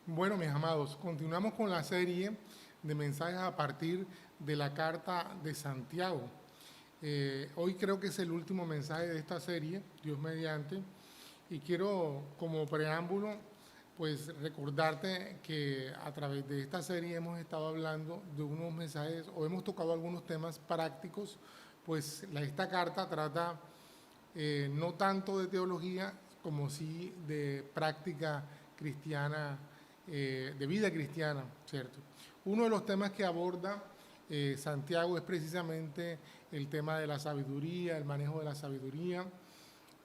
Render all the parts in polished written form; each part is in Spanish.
Bueno, mis amados, continuamos con la serie de mensajes a partir de la carta de Santiago. Hoy creo que es el último mensaje de esta serie, Dios mediante, y quiero como preámbulo, pues recordarte que a través de esta serie hemos estado hablando de unos mensajes o hemos tocado algunos temas prácticos, pues esta carta trata no tanto de teología como sí de práctica cristiana, de vida cristiana, ¿cierto? Uno de los temas que aborda Santiago es precisamente el tema de la sabiduría, el manejo de la sabiduría,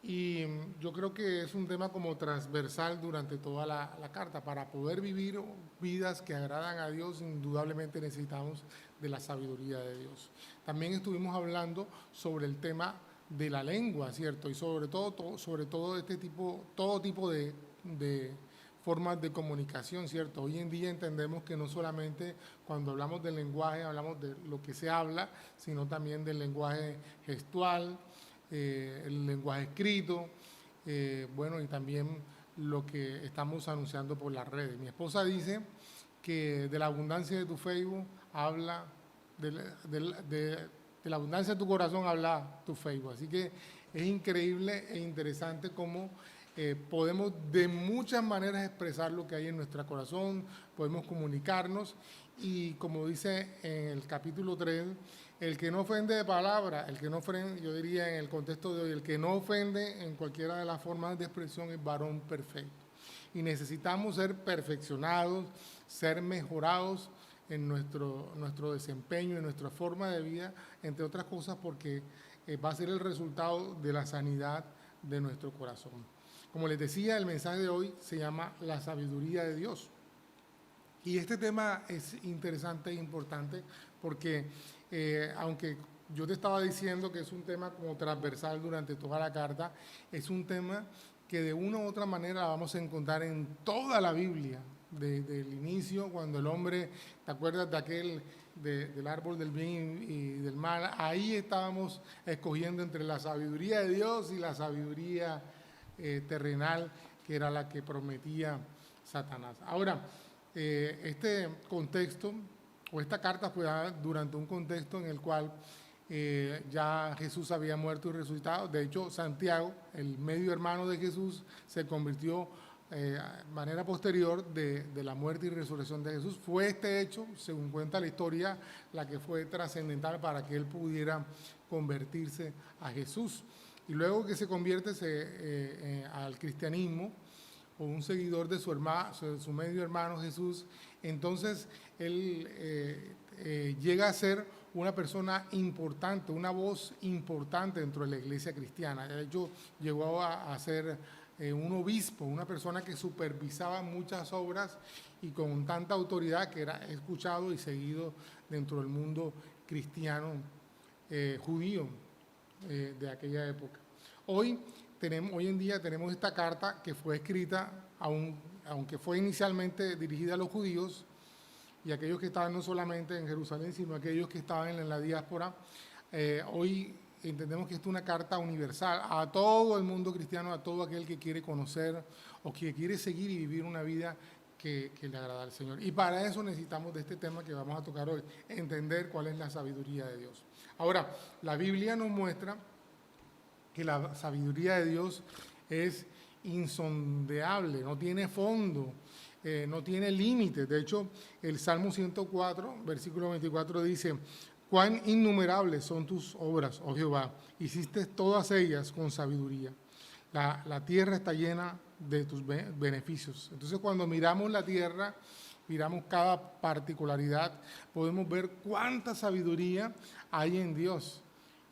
y yo creo que es un tema como transversal durante toda la carta. Para poder vivir vidas que agradan a Dios, indudablemente necesitamos de la sabiduría de Dios. También estuvimos hablando sobre el tema de la lengua, ¿cierto? Y sobre todo todo tipo de formas de comunicación, ¿cierto? Hoy en día entendemos que no solamente cuando hablamos del lenguaje hablamos de lo que se habla, sino también del lenguaje gestual, el lenguaje escrito, bueno, y también lo que estamos anunciando por las redes. Mi esposa dice que de la abundancia de tu Facebook habla, de la abundancia de tu corazón habla tu Facebook. Así que es increíble e interesante cómo podemos de muchas maneras expresar lo que hay en nuestro corazón, podemos comunicarnos y como dice en el capítulo 3, el que no ofende de palabra, el que no ofende, yo diría en el contexto de hoy, el que no ofende en cualquiera de las formas de expresión es varón perfecto. Y necesitamos ser perfeccionados, ser mejorados en nuestro desempeño, en nuestra forma de vida, entre otras cosas porque va a ser el resultado de la sanidad de nuestro corazón. Como les decía, el mensaje de hoy se llama la sabiduría de Dios. Y este tema es interesante e importante porque aunque yo te estaba diciendo que es un tema como transversal durante toda la carta, es un tema que de una u otra manera vamos a encontrar en toda la Biblia, desde el inicio, cuando el hombre, ¿te acuerdas de del árbol del bien y del mal? Ahí estábamos escogiendo entre la sabiduría de Dios y la sabiduría terrenal, que era la que prometía Satanás. Ahora, este contexto, o esta carta fue dada durante un contexto en el cual ya Jesús había muerto y resucitado. De hecho, Santiago, el medio hermano de Jesús, se convirtió de manera posterior de la muerte y resurrección de Jesús. Fue este hecho, según cuenta la historia, la que fue trascendental para que él pudiera convertirse a Jesús. Y luego que se convierte al cristianismo, o un seguidor de su medio hermano Jesús, entonces él llega a ser una persona importante, una voz importante dentro de la iglesia cristiana. De hecho, llegó a ser un obispo, una persona que supervisaba muchas obras y con tanta autoridad que era escuchado y seguido dentro del mundo cristiano judío de aquella época. Hoy en día tenemos esta carta que fue escrita, aunque fue inicialmente dirigida a los judíos y aquellos que estaban no solamente en Jerusalén, sino aquellos que estaban en la diáspora. Hoy entendemos que esta es una carta universal a todo el mundo cristiano, a todo aquel que quiere conocer o que quiere seguir y vivir una vida que le agrada al Señor. Y para eso necesitamos de este tema que vamos a tocar hoy, entender cuál es la sabiduría de Dios. Ahora, la Biblia nos muestra que la sabiduría de Dios es insondeable, no tiene fondo, no tiene límites. De hecho, el Salmo 104, versículo 24 dice: cuán innumerables son tus obras, oh Jehová, hiciste todas ellas con sabiduría. La tierra está llena de tus beneficios. Entonces, cuando miramos la tierra, miramos cada particularidad, podemos ver cuánta sabiduría hay en Dios.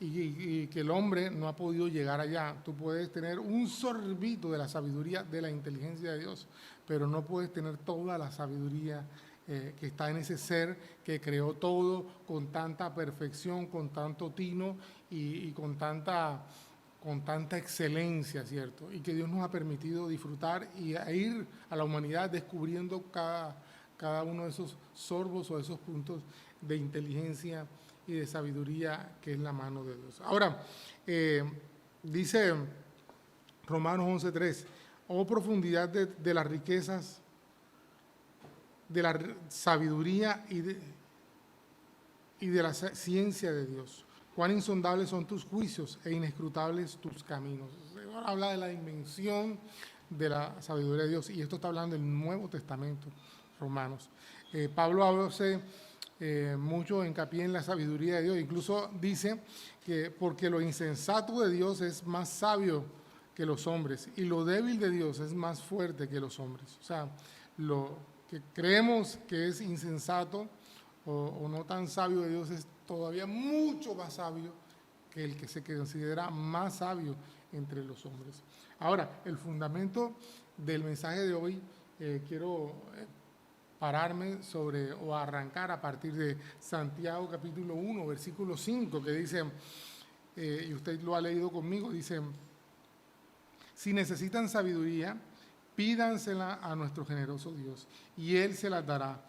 Y que el hombre no ha podido llegar allá. Tú puedes tener un sorbito de la sabiduría, de la inteligencia de Dios, pero no puedes tener toda la sabiduría que está en ese ser que creó todo con tanta perfección, con tanto tino y con tanta excelencia, ¿cierto? Y que Dios nos ha permitido disfrutar y ir a la humanidad descubriendo cada uno de esos sorbos o esos puntos de inteligencia y de sabiduría que es la mano de Dios. Ahora, dice Romanos 11:3, oh profundidad de las riquezas de la sabiduría y de la ciencia de Dios. Cuán insondables son tus juicios e inescrutables tus caminos. Habla de la dimensión de la sabiduría de Dios, y esto está hablando del Nuevo Testamento, Romanos. Pablo hace mucho hincapié en la sabiduría de Dios, incluso dice que porque lo insensato de Dios es más sabio que los hombres, y lo débil de Dios es más fuerte que los hombres. O sea, lo que creemos que es insensato o no tan sabio de Dios es todavía mucho más sabio que el que se considera más sabio entre los hombres. Ahora, el fundamento del mensaje de hoy, quiero pararme sobre o arrancar a partir de Santiago capítulo 1, versículo 5, que dice, y usted lo ha leído conmigo, dice: si necesitan sabiduría, pídansela a nuestro generoso Dios, y Él se las dará.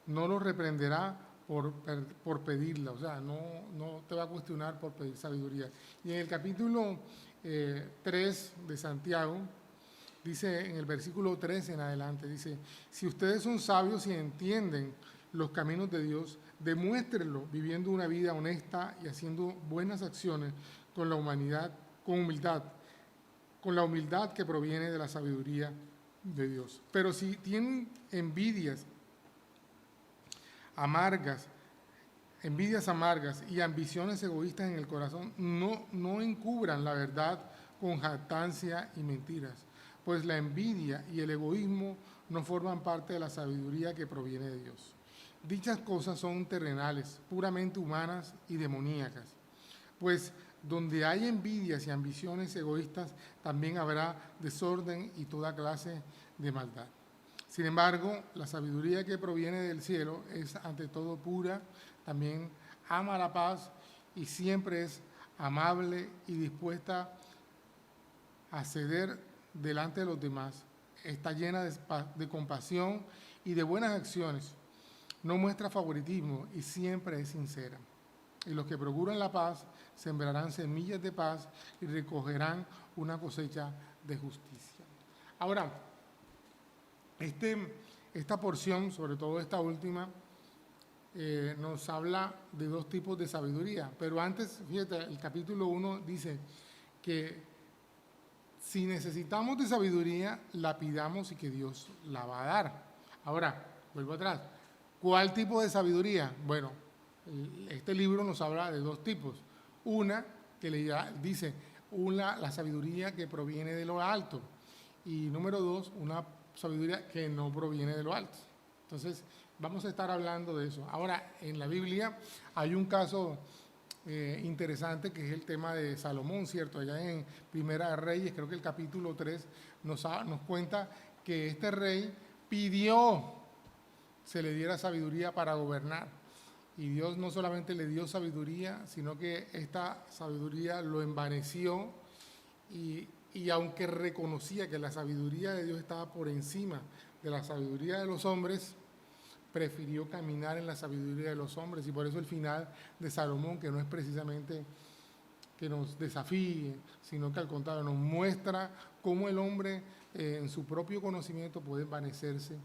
No los reprenderá por pedirla, o sea, no te va a cuestionar por pedir sabiduría. Y en el capítulo 3 de Santiago, dice en el versículo 13 en adelante, dice: si ustedes son sabios y entienden los caminos de Dios, demuéstrenlo viviendo una vida honesta y haciendo buenas acciones con la humildad que proviene de la sabiduría de Dios. Pero si tienen envidias amargas y ambiciones egoístas en el corazón, no encubran la verdad con jactancia y mentiras, pues la envidia y el egoísmo no forman parte de la sabiduría que proviene de Dios. Dichas cosas son terrenales, puramente humanas y demoníacas, pues donde hay envidias y ambiciones egoístas, también habrá desorden y toda clase de maldad. Sin embargo, la sabiduría que proviene del cielo es ante todo pura, también ama la paz y siempre es amable y dispuesta a ceder delante de los demás. Está llena de compasión y de buenas acciones. No muestra favoritismo y siempre es sincera. Y los que procuran la paz sembrarán semillas de paz y recogerán una cosecha de justicia. Ahora, esta porción, sobre todo esta última, nos habla de dos tipos de sabiduría. Pero antes, fíjate, el capítulo 1 dice que si necesitamos de sabiduría, la pidamos y que Dios la va a dar. Ahora, vuelvo atrás. ¿Cuál tipo de sabiduría? Bueno, este libro nos habla de dos tipos. Una, que dice, la sabiduría que proviene de lo alto. Y número dos, una sabiduría que no proviene de lo alto. Entonces, vamos a estar hablando de eso. Ahora, en la Biblia hay un caso interesante que es el tema de Salomón, ¿cierto? Allá en Primera de Reyes, creo que el capítulo 3 nos cuenta que este rey pidió se le diera sabiduría para gobernar. Y Dios no solamente le dio sabiduría, sino que esta sabiduría lo envaneció y aunque reconocía que la sabiduría de Dios estaba por encima de la sabiduría de los hombres, prefirió caminar en la sabiduría de los hombres. Y por eso el final de Salomón, que no es precisamente que nos desafíe, sino que al contrario nos muestra cómo el hombre en su propio conocimiento puede envanecerse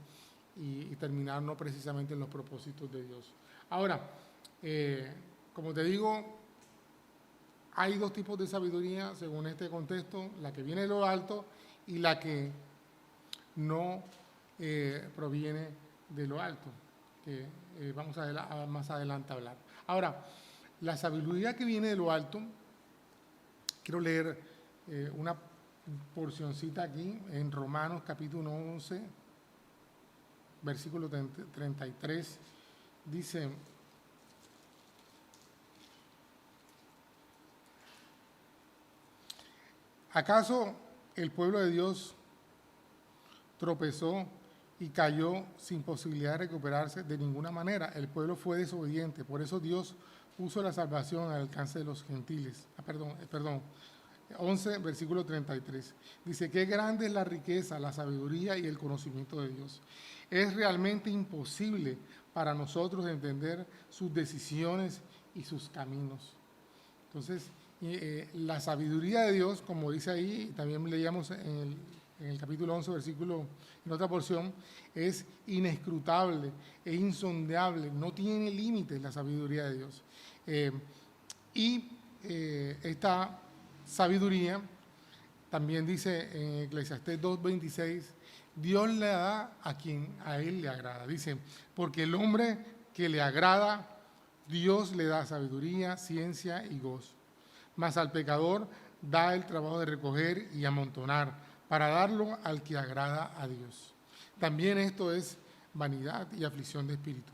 y terminar no precisamente en los propósitos de Dios. Ahora, como te digo, hay dos tipos de sabiduría según este contexto: la que viene de lo alto y la que no proviene de lo alto, que vamos a más adelante a hablar. Ahora, la sabiduría que viene de lo alto, quiero leer una porcioncita aquí en Romanos capítulo 11, versículo 33, dice: ¿acaso el pueblo de Dios tropezó y cayó sin posibilidad de recuperarse? De ninguna manera. El pueblo fue desobediente, por eso Dios puso la salvación al alcance de los gentiles. 11, versículo 33. Dice: qué grande es la riqueza, la sabiduría y el conocimiento de Dios. Es realmente imposible para nosotros entender sus decisiones y sus caminos. Entonces, la sabiduría de Dios, como dice ahí, también leíamos en el en el capítulo 11, versículo, en otra porción, es inescrutable, es insondable, no tiene límites la sabiduría de Dios. Esta sabiduría, también dice en Eclesiastés 2:26, Dios le da a quien a él le agrada. Dice, porque el hombre que le agrada, Dios le da sabiduría, ciencia y gozo. Mas al pecador da el trabajo de recoger y amontonar, para darlo al que agrada a Dios. También esto es vanidad y aflicción de espíritu.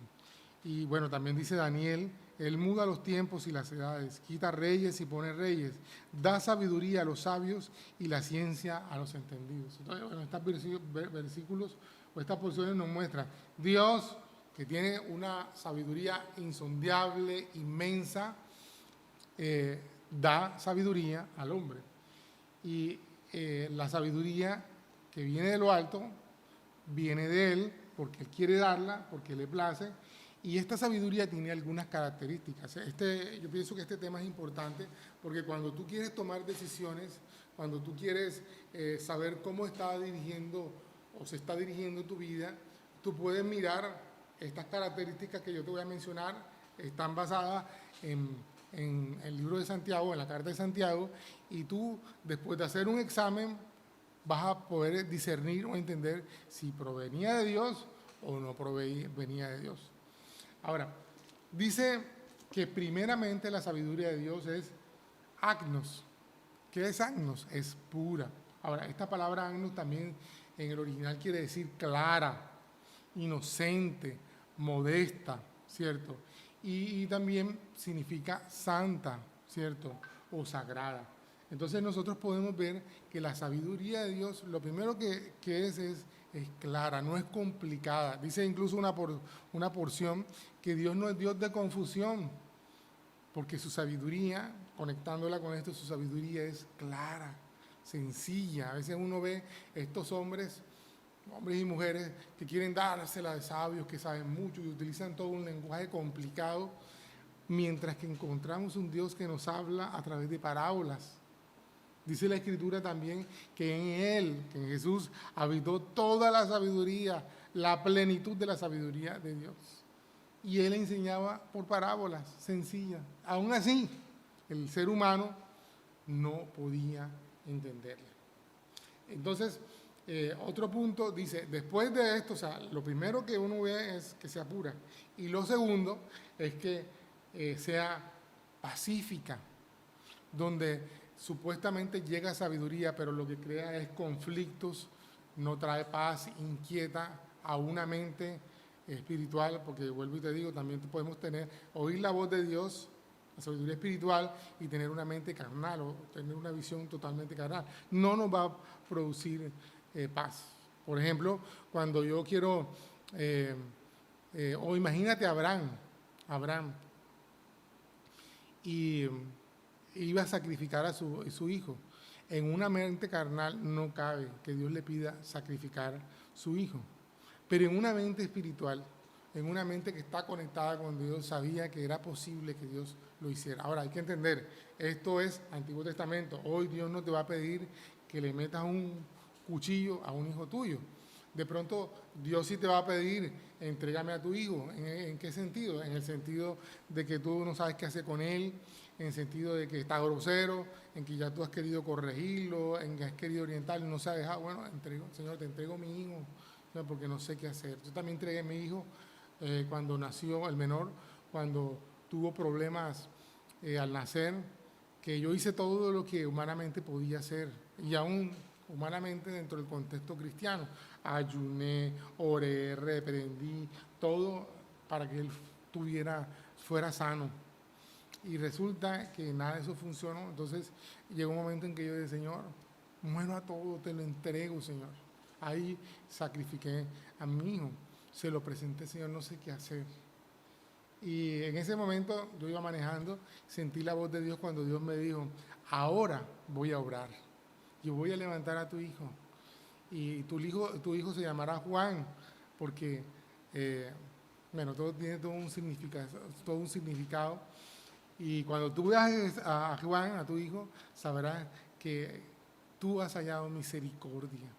Y bueno, también dice Daniel, Él muda los tiempos y las edades, quita reyes y pone reyes, da sabiduría a los sabios y la ciencia a los entendidos. Entonces, bueno, estos versículos o estas porciones nos muestran Dios, que tiene una sabiduría insondable, inmensa, da sabiduría al hombre. Y la sabiduría que viene de lo alto, viene de Él, porque Él quiere darla, porque le place. Y esta sabiduría tiene algunas características. Yo pienso que este tema es importante porque cuando tú quieres tomar decisiones, cuando tú quieres saber cómo está dirigiendo o se está dirigiendo tu vida, tú puedes mirar estas características que yo te voy a mencionar, están basadas en el libro de Santiago, en la carta de Santiago, y tú, después de hacer un examen, vas a poder discernir o entender si provenía de Dios o no venía de Dios. Ahora, dice que primeramente la sabiduría de Dios es agnos. ¿Qué es agnos? Es pura. Ahora, esta palabra agnos también en el original quiere decir clara, inocente, modesta, ¿cierto? Y también significa santa, ¿cierto? O sagrada. Entonces nosotros podemos ver que la sabiduría de Dios, lo primero que es clara, no es complicada. Dice incluso una porción que Dios no es Dios de confusión, porque su sabiduría, conectándola con esto, su sabiduría es clara, sencilla. A veces uno ve estos hombres y mujeres que quieren dársela de sabios, que saben mucho y utilizan todo un lenguaje complicado, mientras que encontramos un Dios que nos habla a través de parábolas. Dice la Escritura también que en Él, que en Jesús, habitó toda la sabiduría, la plenitud de la sabiduría de Dios. Y Él enseñaba por parábolas sencillas. Aún así, el ser humano no podía entenderle. Entonces, otro punto dice, después de esto, o sea, lo primero que uno ve es que sea pura. Y lo segundo es que sea pacífica, donde supuestamente llega sabiduría, pero lo que crea es conflictos, no trae paz, inquieta a una mente espiritual, porque vuelvo y te digo, también podemos oír la voz de Dios, la sabiduría espiritual, y tener una mente carnal o tener una visión totalmente carnal. No nos va a producir paz. Por ejemplo, cuando yo quiero, o imagínate a Abraham, y iba a sacrificar a su hijo. En una mente carnal no cabe que Dios le pida sacrificar su hijo. Pero en una mente espiritual, en una mente que está conectada con Dios, sabía que era posible que Dios lo hiciera. Ahora, hay que entender, esto es Antiguo Testamento. Hoy Dios no te va a pedir que le metas un cuchillo a un hijo tuyo. De pronto, Dios sí te va a pedir, entrégame a tu hijo. ¿En qué sentido? En el sentido de que tú no sabes qué hacer con él, en el sentido de que está grosero, en que ya tú has querido corregirlo, en que has querido orientarlo, no se ha dejado. Bueno, Señor, te entrego mi hijo, porque no sé qué hacer. Yo también entregué a mi hijo cuando nació el menor, cuando tuvo problemas al nacer, que yo hice todo lo que humanamente podía hacer, y aún humanamente dentro del contexto cristiano. Ayuné, oré, reprendí, todo para que él fuera sano. Y resulta que nada de eso funcionó. Entonces llegó un momento en que yo dije, Señor, muero a todo, te lo entrego, Señor. Ahí sacrifiqué a mi hijo, se lo presenté, Señor, no sé qué hacer. Y en ese momento yo iba manejando, sentí la voz de Dios cuando Dios me dijo, ahora voy a obrar, yo voy a levantar a tu hijo. Y tu hijo se llamará Juan, porque, todo tiene todo un significado. Y cuando tú veas a Juan, a tu hijo, sabrás que tú has hallado misericordia.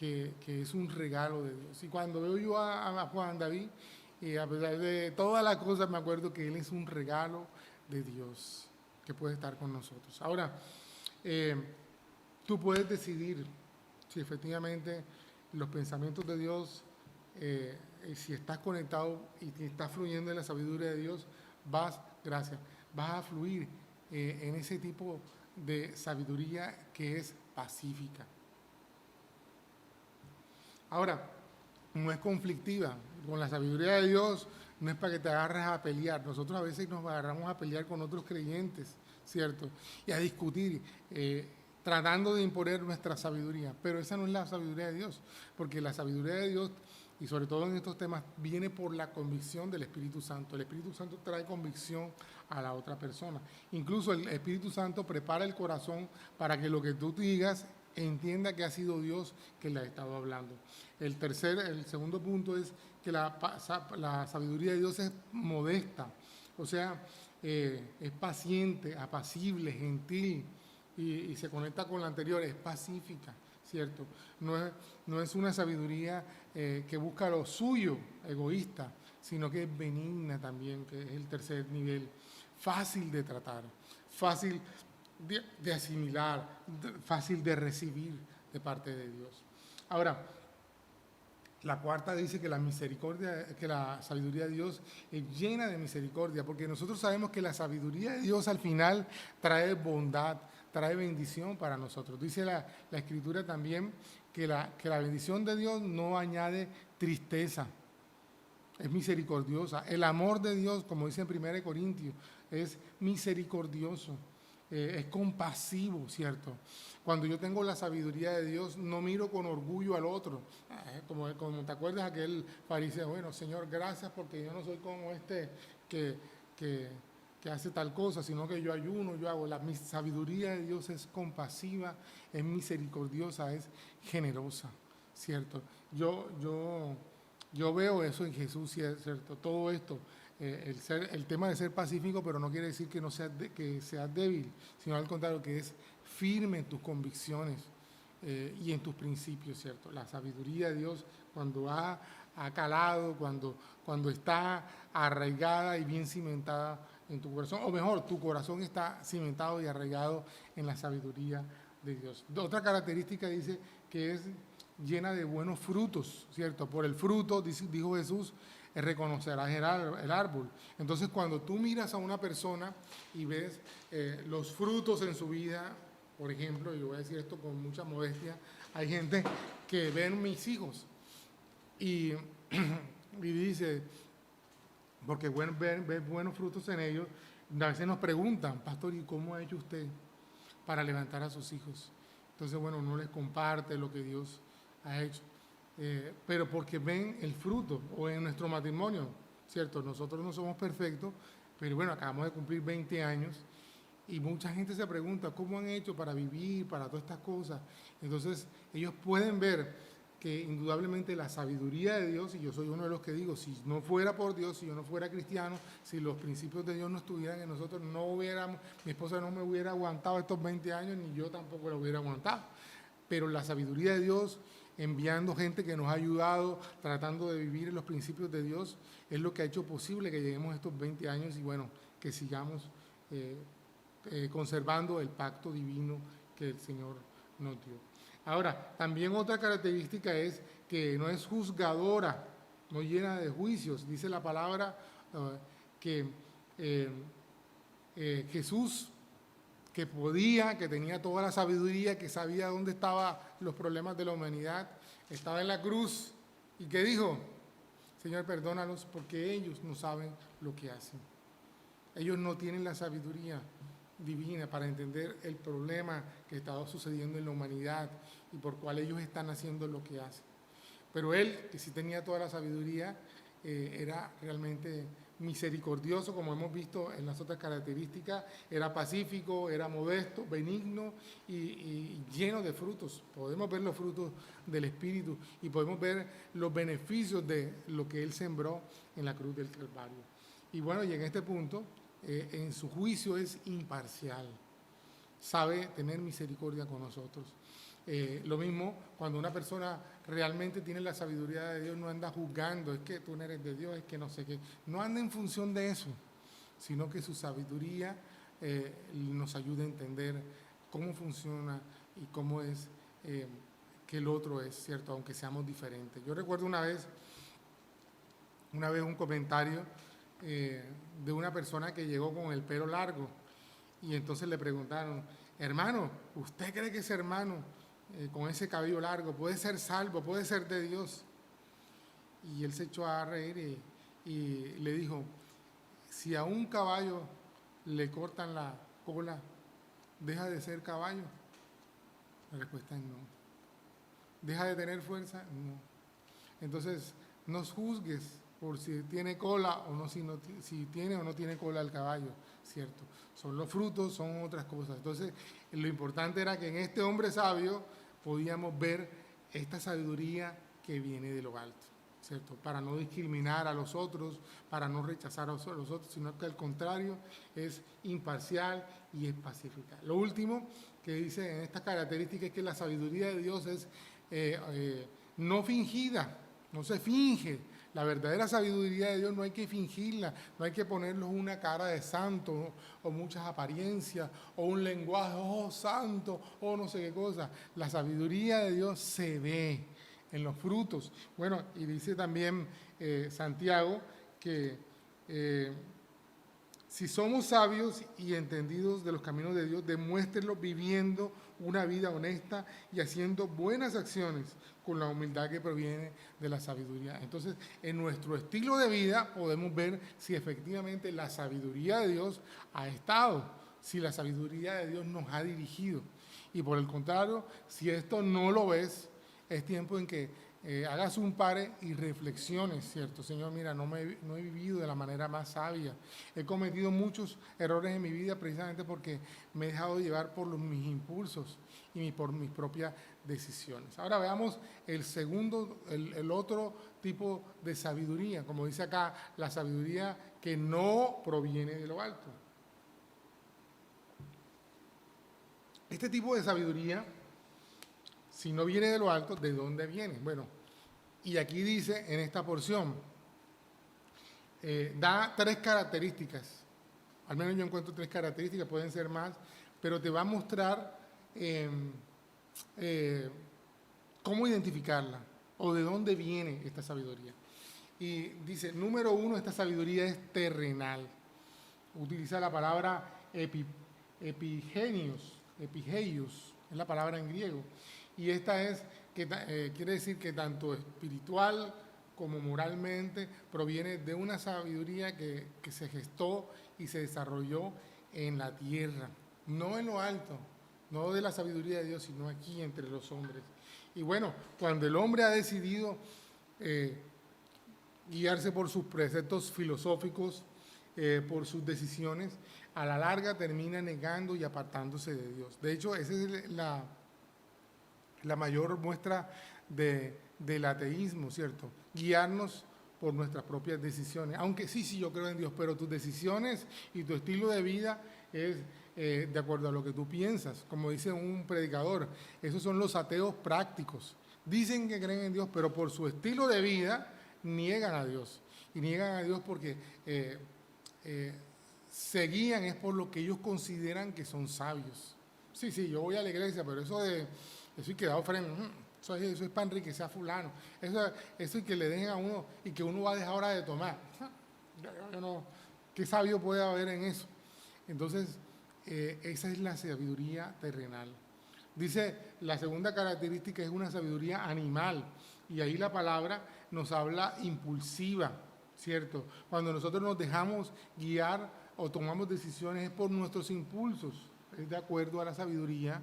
que es un regalo de Dios. Y cuando veo yo a Juan David, a pesar de todas las cosas, me acuerdo que él es un regalo de Dios que puede estar con nosotros. Ahora, tú puedes decidir si efectivamente los pensamientos de Dios, si estás conectado y estás fluyendo en la sabiduría de Dios, vas a fluir en ese tipo de sabiduría que es pacífica. Ahora, no es conflictiva. Con la sabiduría de Dios no es para que te agarres a pelear. Nosotros a veces nos agarramos a pelear con otros creyentes, ¿cierto? Y a discutir, tratando de imponer nuestra sabiduría. Pero esa no es la sabiduría de Dios, porque la sabiduría de Dios, y sobre todo en estos temas, viene por la convicción del Espíritu Santo. El Espíritu Santo trae convicción a la otra persona. Incluso el Espíritu Santo prepara el corazón para que lo que tú digas entienda que ha sido Dios que le ha estado hablando. El segundo punto es que la sabiduría de Dios es modesta, o sea, es paciente, apacible, gentil, y se conecta con la anterior, es pacífica, ¿cierto? No es una sabiduría que busca lo suyo, egoísta, sino que es benigna también, que es el tercer nivel, fácil de tratar, fácil de asimilar, fácil de recibir de parte de Dios. Ahora, la cuarta dice que la sabiduría de Dios es llena de misericordia, porque nosotros sabemos que la sabiduría de Dios al final trae bondad, trae bendición para nosotros. Dice la Escritura también que la bendición de Dios no añade tristeza, es misericordiosa. El amor de Dios, como dice en 1 Corintios, es misericordioso. Es compasivo, ¿cierto? Cuando yo tengo la sabiduría de Dios, no miro con orgullo al otro. Como te acuerdas aquel fariseo, bueno, Señor, gracias porque yo no soy como que hace tal cosa, sino que yo ayuno, yo hago. Mi sabiduría de Dios es compasiva, es misericordiosa, es generosa, ¿cierto? Yo veo eso en Jesús, ¿cierto? Todo esto. El tema de ser pacífico, pero no quiere decir que que seas débil, sino al contrario, que es firme en tus convicciones y en tus principios, ¿cierto? La sabiduría de Dios, cuando ha calado, cuando está arraigada y bien cimentada en tu corazón, o mejor, tu corazón está cimentado y arraigado en la sabiduría de Dios. Otra característica dice que es llena de buenos frutos, ¿cierto? Por el fruto, dijo Jesús, reconocerás el árbol. Entonces, cuando tú miras a una persona y ves los frutos en su vida, por ejemplo, y yo voy a decir esto con mucha modestia, hay gente que ven mis hijos y dice, porque ve buenos frutos en ellos, a veces nos preguntan, pastor, ¿y cómo ha hecho usted para levantar a sus hijos? Entonces, bueno, uno les comparte lo que Dios ha hecho. Pero porque ven el fruto, o en nuestro matrimonio, ¿cierto? Nosotros no somos perfectos, pero bueno, acabamos de cumplir 20 años y mucha gente se pregunta cómo han hecho para vivir, para todas estas cosas. Entonces, ellos pueden ver que indudablemente la sabiduría de Dios, y yo soy uno de los que digo, si no fuera por Dios, si yo no fuera cristiano, si los principios de Dios no estuvieran en nosotros, mi esposa no me hubiera aguantado estos 20 años, ni yo tampoco lo hubiera aguantado. Pero la sabiduría de Dios, enviando gente que nos ha ayudado, tratando de vivir en los principios de Dios, es lo que ha hecho posible que lleguemos a estos 20 años y bueno, que sigamos conservando el pacto divino que el Señor nos dio. Ahora, también otra característica es que no es juzgadora, no llena de juicios. Dice la palabra que Jesús, que tenía toda la sabiduría, que sabía dónde estaban los problemas de la humanidad, estaba en la cruz y que dijo, Señor, perdónalos porque ellos no saben lo que hacen. Ellos no tienen la sabiduría divina para entender el problema que estaba sucediendo en la humanidad y por cual ellos están haciendo lo que hacen. Pero él, que sí tenía toda la sabiduría, era realmente misericordioso, como hemos visto en las otras características, era pacífico, era modesto, benigno y lleno de frutos. Podemos ver los frutos del Espíritu y podemos ver los beneficios de lo que él sembró en la cruz del Calvario. Y bueno, y en este punto, en su juicio es imparcial. sabe tener misericordia con nosotros. Lo mismo cuando una persona realmente tiene la sabiduría de Dios, no anda juzgando, es que tú no eres de Dios, es que no sé qué, no anda en función de eso, sino que su sabiduría nos ayuda a entender cómo funciona y cómo es que el otro es, ¿cierto? Aunque seamos diferentes. Yo recuerdo una vez un comentario de una persona que llegó con el pelo largo y entonces le preguntaron, hermano, ¿usted cree que ese hermano con ese cabello largo puede ser salvo, puede ser de Dios? Y él se echó a reír y le dijo, si a un caballo le cortan la cola, ¿deja de ser caballo? La respuesta es no. ¿Deja de tener fuerza? No. Entonces, no juzgues por si tiene cola o no, si tiene o no tiene cola el caballo, ¿cierto? Son los frutos, son otras cosas. Entonces, lo importante era que en este hombre sabio podíamos ver esta sabiduría que viene de lo alto, ¿cierto? Para no discriminar a los otros, para no rechazar a los otros, sino que al contrario es imparcial y es pacífica. Lo último que dice en esta característica es que la sabiduría de Dios es no fingida, no se finge. La verdadera sabiduría de Dios no hay que fingirla, no hay que ponerle una cara de santo o muchas apariencias o un lenguaje, oh santo, o no sé qué cosa. La sabiduría de Dios se ve en los frutos. Bueno, y dice también Santiago que si somos sabios y entendidos de los caminos de Dios, demuéstrenlo viviendo una vida honesta y haciendo buenas acciones con la humildad que proviene de la sabiduría. Entonces, en nuestro estilo de vida podemos ver si efectivamente la sabiduría de Dios ha estado, si la sabiduría de Dios nos ha dirigido. Y por el contrario, si esto no lo ves, es tiempo en que hagas un pare y reflexiones, ¿cierto? Señor, mira, no he vivido de la manera más sabia. He cometido muchos errores en mi vida precisamente porque me he dejado llevar por mis impulsos y por mis propias decisiones. Ahora veamos el otro tipo de sabiduría, como dice acá, la sabiduría que no proviene de lo alto. Este tipo de sabiduría, si no viene de lo alto, ¿de dónde viene? Bueno, y aquí dice en esta porción, da 3 características, al menos yo encuentro 3 características, pueden ser más, pero te va a mostrar cómo identificarla o de dónde viene esta sabiduría. Y dice, número 1, esta sabiduría es terrenal. Utiliza la palabra epigenios, es la palabra en griego. Y esta es, quiere decir que tanto espiritual como moralmente proviene de una sabiduría que se gestó y se desarrolló en la tierra, no en lo alto, no de la sabiduría de Dios, sino aquí entre los hombres. Y bueno, cuando el hombre ha decidido guiarse por sus preceptos filosóficos, por sus decisiones, a la larga termina negando y apartándose de Dios. De hecho, esa es la mayor muestra del ateísmo, ¿cierto? Guiarnos por nuestras propias decisiones. Aunque sí, yo creo en Dios, pero tus decisiones y tu estilo de vida es de acuerdo a lo que tú piensas. Como dice un predicador, esos son los ateos prácticos. Dicen que creen en Dios, pero por su estilo de vida niegan a Dios. Y niegan a Dios porque se guían es por lo que ellos consideran que son sabios. Sí, yo voy a la iglesia, pero eso y que da ofrenda, eso es para enriquecer a fulano, eso es que le dejen a uno y que uno va a dejar ahora de tomar. ¿Qué sabio puede haber en eso? Entonces, esa es la sabiduría terrenal. Dice, la segunda característica es una sabiduría animal, y ahí la palabra nos habla impulsiva, ¿cierto? Cuando nosotros nos dejamos guiar o tomamos decisiones es por nuestros impulsos, es de acuerdo a la sabiduría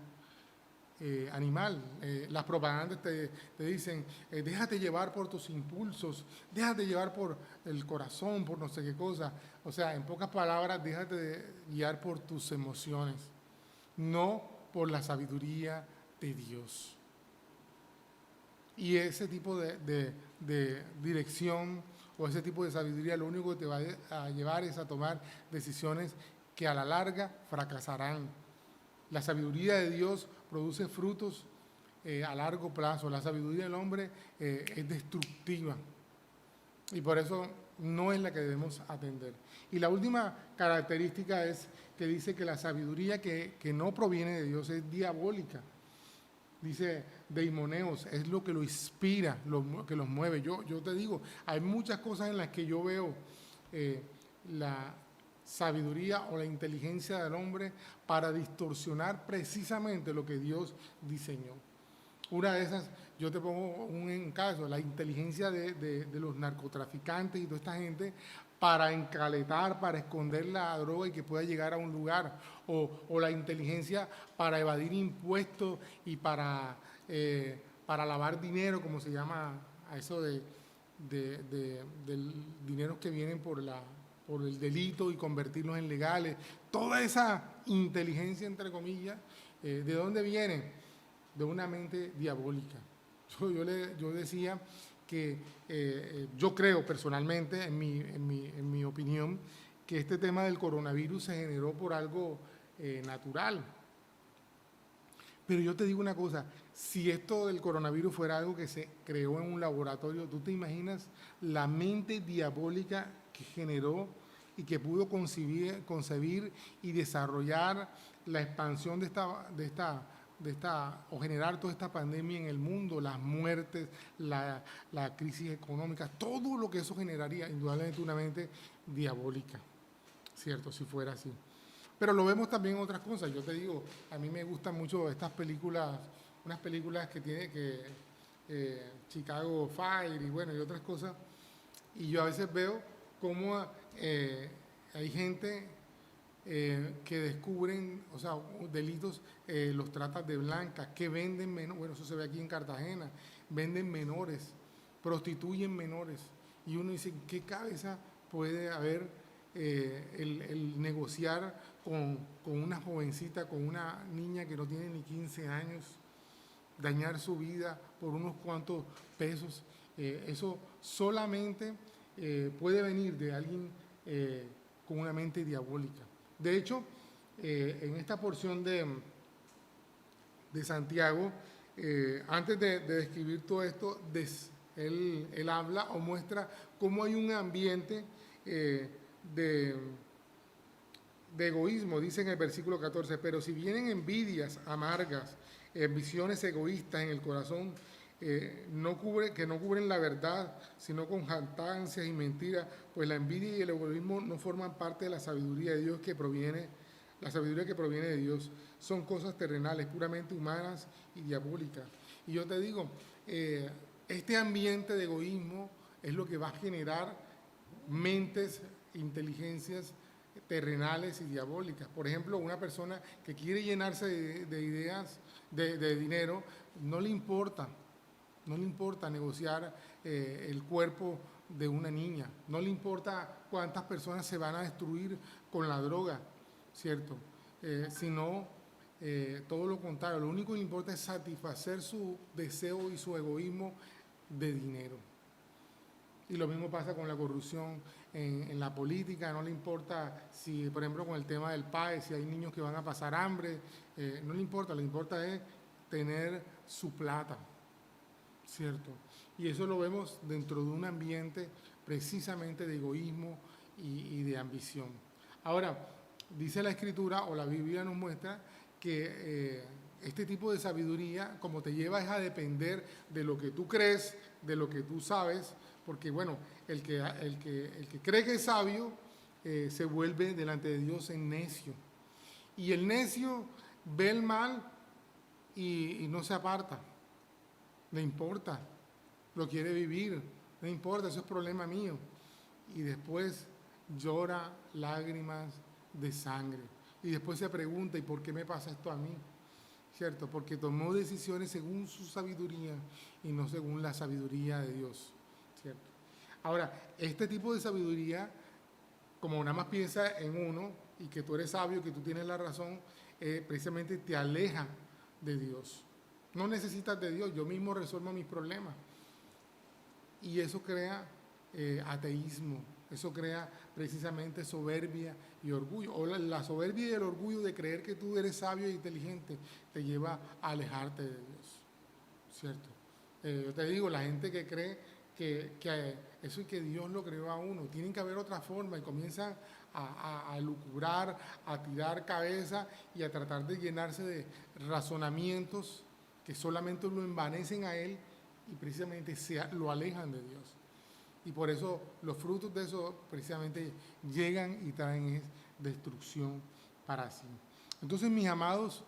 animal. Las propagandas te dicen, déjate llevar por tus impulsos, déjate llevar por el corazón, por no sé qué cosa. O sea, en pocas palabras, déjate guiar por tus emociones, no por la sabiduría de Dios. Y ese tipo de dirección o ese tipo de sabiduría lo único que te va a llevar es a tomar decisiones que a la larga fracasarán. La sabiduría de Dios produce frutos a largo plazo. La sabiduría del hombre es destructiva y por eso no es la que debemos atender. Y la última característica es que dice que la sabiduría que no proviene de Dios es diabólica. Dice deimoneos, es lo que lo inspira, lo que los mueve. Yo te digo, hay muchas cosas en las que yo veo la sabiduría o la inteligencia del hombre para distorsionar precisamente lo que Dios diseñó. Una de esas, yo te pongo un caso, la inteligencia de los narcotraficantes y toda esta gente para encaletar, para esconder la droga y que pueda llegar a un lugar, o la inteligencia para evadir impuestos y para lavar dinero, como se llama a eso de dineros que vienen por el delito y convertirlos en legales. Toda esa inteligencia, entre comillas, ¿de dónde viene? De una mente diabólica. Yo decía que yo creo personalmente, en mi opinión, que este tema del coronavirus se generó por algo natural. Pero yo te digo una cosa, si esto del coronavirus fuera algo que se creó en un laboratorio, ¿tú te imaginas la mente diabólica que generó y que pudo concebir y desarrollar la expansión de esta o generar toda esta pandemia en el mundo, las muertes, la crisis económica, todo lo que eso generaría, indudablemente una mente diabólica, ¿cierto? Si fuera así. Pero lo vemos también en otras cosas. Yo te digo, a mí me gustan mucho estas películas, unas películas que tiene Chicago Fire y bueno, y otras cosas, y yo a veces veo cómo hay gente que descubren, o sea, delitos, los tratan de blancas, que venden menores, bueno, eso se ve aquí en Cartagena, venden menores, prostituyen menores, y uno dice, ¿qué cabeza puede haber el negociar con una jovencita, con una niña que no tiene ni 15 años, dañar su vida por unos cuantos pesos? Eso solamente puede venir de alguien con una mente diabólica. De hecho, en esta porción de Santiago, antes de describir todo esto, él habla o muestra cómo hay un ambiente de egoísmo. Dice en el versículo 14, pero si vienen envidias amargas, visiones egoístas en el corazón, que no cubren la verdad, sino con jactancias y mentiras, pues la envidia y el egoísmo no forman parte de la sabiduría de Dios la sabiduría que proviene de Dios. Son cosas terrenales, puramente humanas y diabólicas. Y yo te digo, este ambiente de egoísmo es lo que va a generar mentes, inteligencias terrenales y diabólicas. Por ejemplo, una persona que quiere llenarse de ideas, de dinero, no le importa negociar el cuerpo de una niña, no le importa cuántas personas se van a destruir con la droga, ¿cierto? Sino todo lo contrario, lo único que le importa es satisfacer su deseo y su egoísmo de dinero. Y lo mismo pasa con la corrupción en la política. No le importa si, por ejemplo, con el tema del PAE, si hay niños que van a pasar hambre, no le importa es tener su plata, ¿cierto? Y eso lo vemos dentro de un ambiente precisamente de egoísmo y de ambición. Ahora, dice la Escritura o la Biblia nos muestra que este tipo de sabiduría, como te lleva, es a depender de lo que tú crees, de lo que tú sabes, porque bueno, el que cree que es sabio se vuelve delante de Dios en necio. Y el necio ve el mal y no se aparta. Le importa, lo quiere vivir, no importa, eso es problema mío. Y después llora lágrimas de sangre. Y después se pregunta, ¿y por qué me pasa esto a mí? ¿Cierto? Porque tomó decisiones según su sabiduría y no según la sabiduría de Dios, ¿cierto? Ahora, este tipo de sabiduría, como nada más piensa en uno y que tú eres sabio, que tú tienes la razón, precisamente te aleja de Dios. No necesitas de Dios, yo mismo resuelvo mis problemas. Y eso crea ateísmo, Eso crea precisamente soberbia y orgullo. O la soberbia y el orgullo de creer que tú eres sabio e inteligente te lleva a alejarte de Dios, ¿cierto? Yo te digo, la gente que cree que eso es que Dios lo creó a uno, tienen que haber otra forma y comienzan a lucubrar, a tirar cabeza y a tratar de llenarse de razonamientos que solamente lo envanecen a él y precisamente lo alejan de Dios. Y por eso los frutos de eso precisamente llegan y traen destrucción para sí. Entonces, mis amados,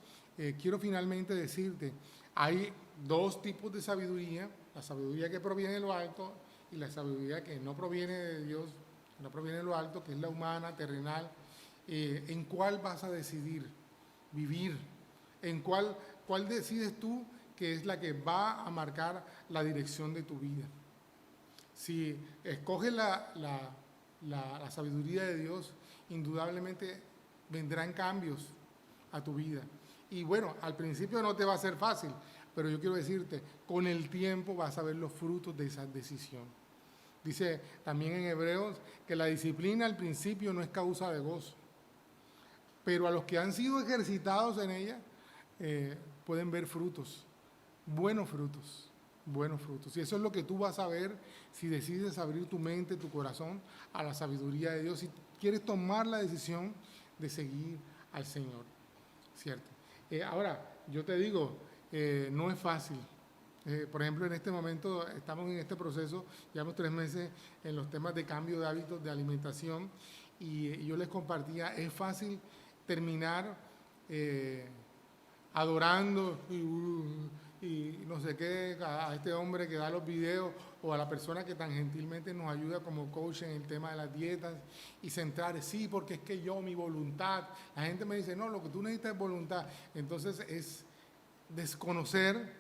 quiero finalmente decirte, hay dos tipos de sabiduría: la sabiduría que proviene de lo alto y la sabiduría que no proviene de Dios, que no proviene de lo alto, que es la humana, terrenal. ¿En cuál vas a decidir vivir? ¿En cuál decides tú que es la que va a marcar la dirección de tu vida? Si escoges la sabiduría de Dios, indudablemente vendrán cambios a tu vida. Y bueno, al principio no te va a ser fácil, pero yo quiero decirte, con el tiempo vas a ver los frutos de esa decisión. Dice también en Hebreos que la disciplina al principio no es causa de gozo, pero a los que han sido ejercitados en ella pueden ver frutos, buenos frutos. Buenos frutos. Y eso es lo que tú vas a ver si decides abrir tu mente, tu corazón a la sabiduría de Dios, si quieres tomar la decisión de seguir al Señor, ¿cierto? Ahora, yo te digo, no es fácil. Por ejemplo, en este momento estamos en este proceso, llevamos 3 meses en los temas de cambio de hábitos de alimentación y yo les compartía, es fácil terminar adorando y no sé qué, a este hombre que da los videos o a la persona que tan gentilmente nos ayuda como coach en el tema de las dietas y centrar, sí, porque es que yo, mi voluntad, la gente me dice, no, lo que tú necesitas es voluntad. Entonces es desconocer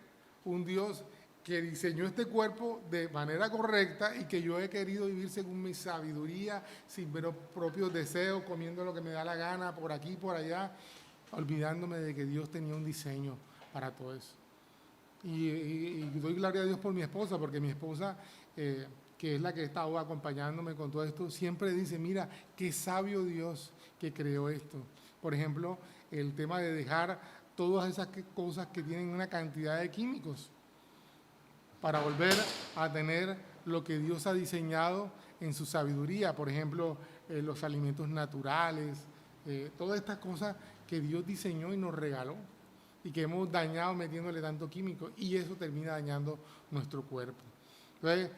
un Dios que diseñó este cuerpo de manera correcta y que yo he querido vivir según mi sabiduría, sin ver propios deseos, comiendo lo que me da la gana, por aquí, por allá, olvidándome de que Dios tenía un diseño para todo eso. Y doy gloria a Dios por mi esposa, porque mi esposa, que es la que ha estado acompañándome con todo esto, siempre dice, mira, qué sabio Dios que creó esto. Por ejemplo, el tema de dejar todas esas cosas que tienen una cantidad de químicos para volver a tener lo que Dios ha diseñado en su sabiduría. Por ejemplo, los alimentos naturales, todas estas cosas que Dios diseñó y nos regaló y que hemos dañado metiéndole tanto químico, y eso termina dañando nuestro cuerpo. Entonces,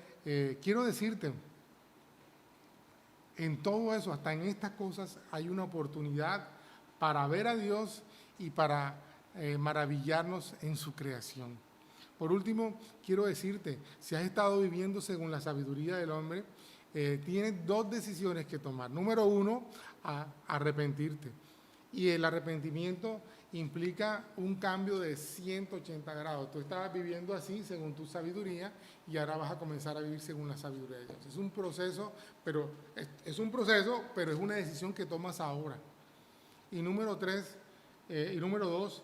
quiero decirte, en todo eso, hasta en estas cosas, hay una oportunidad para ver a Dios y para maravillarnos en su creación. Por último, quiero decirte, si has estado viviendo según la sabiduría del hombre, tienes 2 decisiones que tomar. Número 1, arrepentirte. Y el arrepentimiento implica un cambio de 180 grados. Tú estabas viviendo así según tu sabiduría y ahora vas a comenzar a vivir según la sabiduría de Dios. Es un proceso, pero es una decisión que tomas ahora. Y número 2,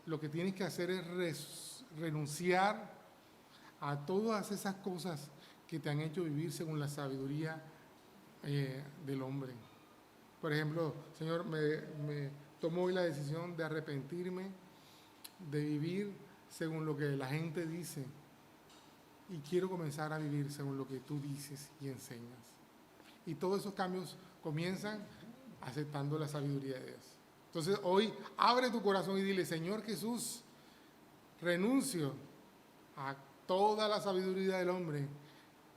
lo que tienes que hacer es renunciar a todas esas cosas que te han hecho vivir según la sabiduría del hombre. Por ejemplo, Señor, me tomo hoy la decisión de arrepentirme, de vivir según lo que la gente dice y quiero comenzar a vivir según lo que tú dices y enseñas. Y todos esos cambios comienzan aceptando la sabiduría de Dios. Entonces hoy abre tu corazón y dile, Señor Jesús, renuncio a toda la sabiduría del hombre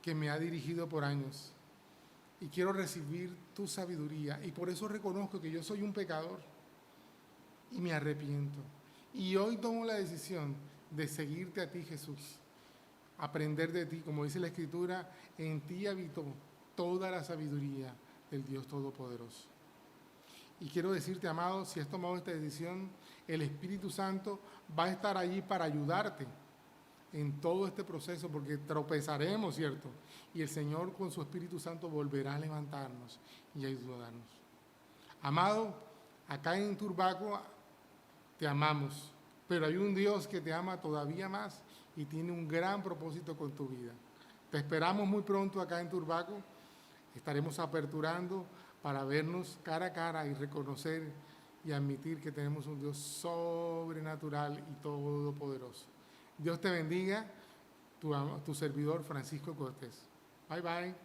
que me ha dirigido por años y quiero recibir tu sabiduría, y por eso reconozco que yo soy un pecador y me arrepiento. Y hoy tomo la decisión de seguirte a ti, Jesús, aprender de ti, como dice la Escritura, en ti habitó toda la sabiduría del Dios Todopoderoso. Y quiero decirte, amado, si has tomado esta decisión, el Espíritu Santo va a estar allí para ayudarte en todo este proceso, porque tropezaremos, ¿cierto? Y el Señor con su Espíritu Santo volverá a levantarnos y a ayudarnos. Amado, acá en Turbaco te amamos, pero hay un Dios que te ama todavía más y tiene un gran propósito con tu vida. Te esperamos muy pronto acá en Turbaco estaremos aperturando para vernos cara a cara y reconocer y admitir que tenemos un Dios sobrenatural y todopoderoso. Dios te bendiga, tu servidor Francisco Cortés. Bye, bye.